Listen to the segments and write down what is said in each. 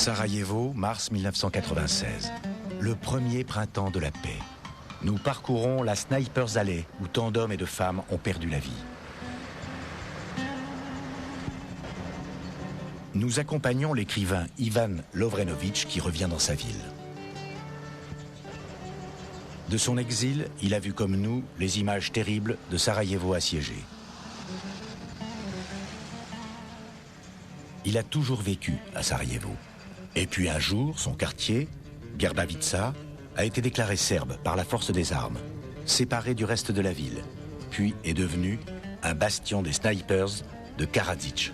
Sarajevo, mars 1996. Le premier printemps de la paix. Nous parcourons la Snipers Alley où tant d'hommes et de femmes ont perdu la vie. Nous accompagnons l'écrivain Ivan Lovrenović qui revient dans sa ville. De son exil, il a vu comme nous les images terribles de Sarajevo assiégé. Il a toujours vécu à Sarajevo. Et puis un jour, son quartier, Grbavica, a été déclaré serbe par la force des armes, séparé du reste de la ville, puis est devenu un bastion des snipers de Karadzic.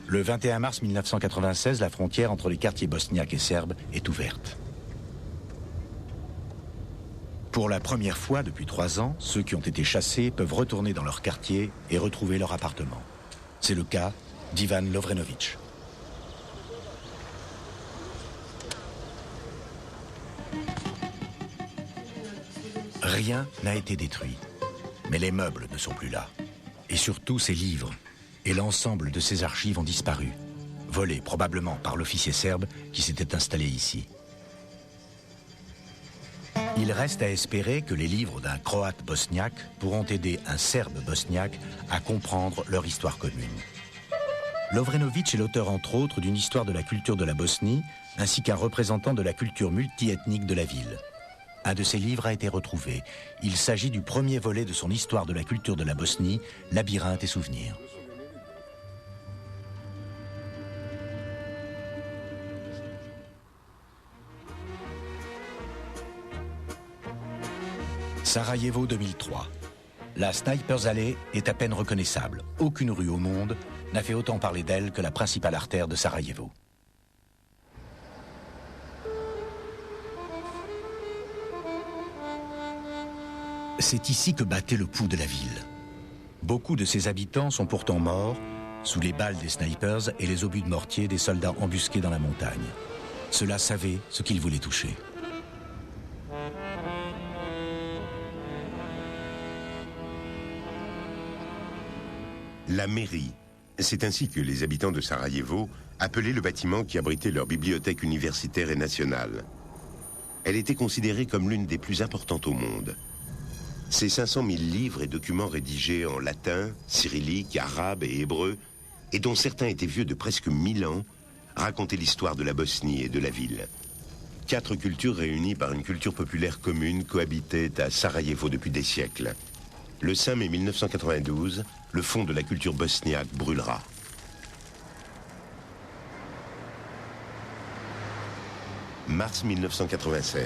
Le 21 mars 1996, la frontière entre les quartiers bosniaques et serbes est ouverte. Pour la première fois depuis 3 ans, ceux qui ont été chassés peuvent retourner dans leur quartier et retrouver leur appartement. C'est le cas d'Ivan Lovrenović. Rien n'a été détruit, mais les meubles ne sont plus là. Et surtout ses livres et l'ensemble de ses archives ont disparu, volés probablement par l'officier serbe qui s'était installé ici. Il reste à espérer que les livres d'un Croate bosniaque pourront aider un Serbe bosniaque à comprendre leur histoire commune. Lovrenović est l'auteur entre autres d'une histoire de la culture de la Bosnie, ainsi qu'un représentant de la culture multiethnique de la ville. Un de ses livres a été retrouvé. Il s'agit du premier volet de son histoire de la culture de la Bosnie, Labyrinthe et souvenirs. Sarajevo 2003. La Snipers Alley est à peine reconnaissable. Aucune rue au monde n'a fait autant parler d'elle que la principale artère de Sarajevo. C'est ici que battait le pouls de la ville. Beaucoup de ses habitants sont pourtant morts sous les balles des snipers et les obus de mortier des soldats embusqués dans la montagne. Ceux-là savaient ce qu'ils voulaient toucher. La mairie. C'est ainsi que les habitants de Sarajevo appelaient le bâtiment qui abritait leur bibliothèque universitaire et nationale. Elle était considérée comme l'une des plus importantes au monde. Ces 500 000 livres et documents rédigés en latin, cyrillique, arabe et hébreu, et dont certains étaient vieux de presque 1000 ans, racontaient l'histoire de la Bosnie et de la ville. 4 cultures réunies par une culture populaire commune cohabitaient à Sarajevo depuis des siècles. Le 5 mai 1992, le fond de la culture bosniaque brûlera. Mars 1996.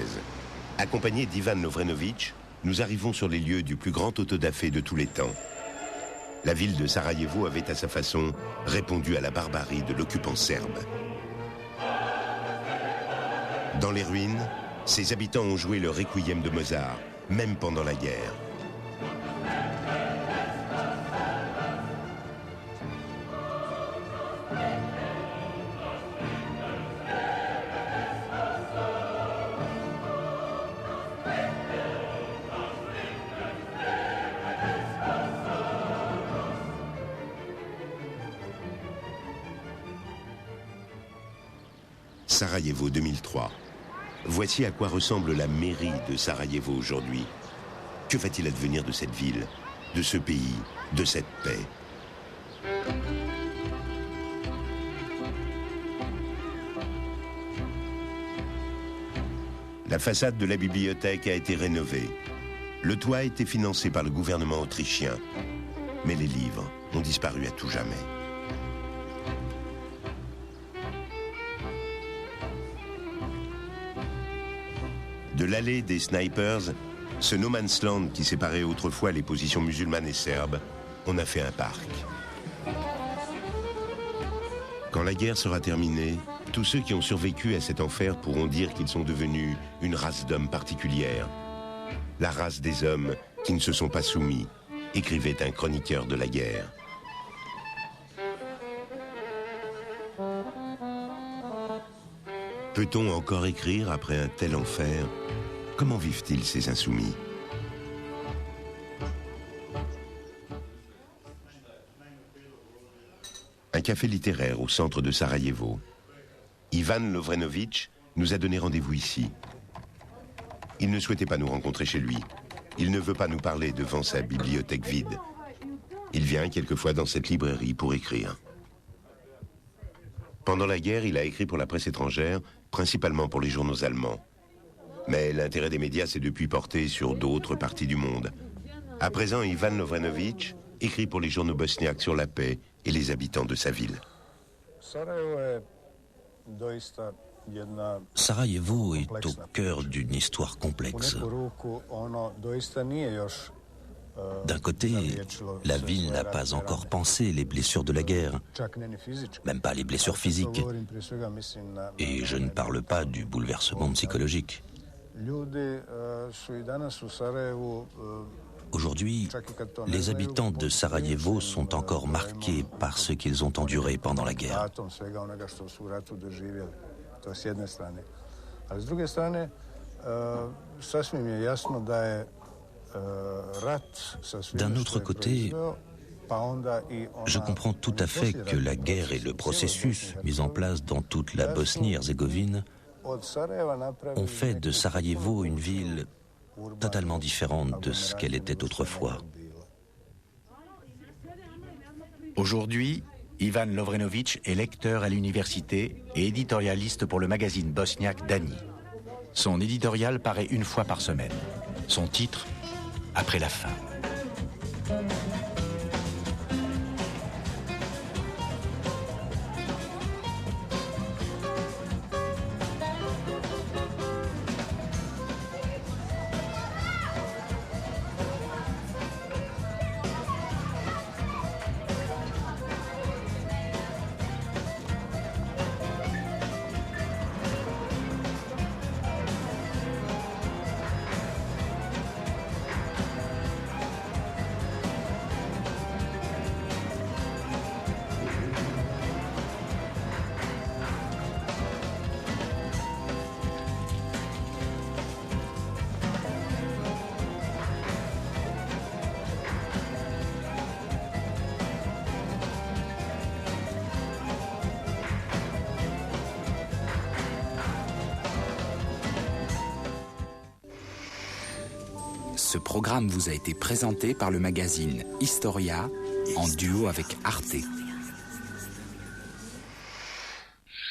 Accompagné d'Ivan Lovrenović, nous arrivons sur les lieux du plus grand autodafé de tous les temps. La ville de Sarajevo avait à sa façon répondu à la barbarie de l'occupant serbe. Dans les ruines, ses habitants ont joué le requiem de Mozart, même pendant la guerre. Sarajevo 2003. Voici à quoi ressemble la mairie de Sarajevo aujourd'hui. Que va-t-il advenir de cette ville, de ce pays, de cette paix? La façade de la bibliothèque a été rénovée. Le toit a été financé par le gouvernement autrichien. Mais les livres ont disparu à tout jamais. De l'allée des snipers, ce no man's land qui séparait autrefois les positions musulmanes et serbes, on a fait un parc. Quand la guerre sera terminée, tous ceux qui ont survécu à cet enfer pourront dire qu'ils sont devenus une race d'hommes particulière. La race des hommes qui ne se sont pas soumis, écrivait un chroniqueur de la guerre. Peut-on encore écrire après un tel enfer? Comment vivent-ils ces insoumis? Un café littéraire au centre de Sarajevo. Ivan Lovrenović nous a donné rendez-vous ici. Il ne souhaitait pas nous rencontrer chez lui. Il ne veut pas nous parler devant sa bibliothèque vide. Il vient quelquefois dans cette librairie pour écrire. Pendant la guerre, il a écrit pour la presse étrangère, principalement pour les journaux allemands. Mais l'intérêt des médias s'est depuis porté sur d'autres parties du monde. À présent, Ivan Lovrenović écrit pour les journaux bosniaques sur la paix et les habitants de sa ville. Sarajevo est au cœur d'une histoire complexe. D'un côté, la ville n'a pas encore pansé les blessures de la guerre, même pas les blessures physiques. Et je ne parle pas du bouleversement psychologique. Aujourd'hui, les habitants de Sarajevo sont encore marqués par ce qu'ils ont enduré pendant la guerre. D'un autre côté, je comprends tout à fait que la guerre et le processus mis en place dans toute la Bosnie-Herzégovine ont fait de Sarajevo une ville totalement différente de ce qu'elle était autrefois. Aujourd'hui, Ivan Lovrenović est lecteur à l'université et éditorialiste pour le magazine bosniaque Dani. Son éditorial paraît une fois par semaine. Son titre, Après la faim. Ce programme vous a été présenté par le magazine Historia en duo avec Arte.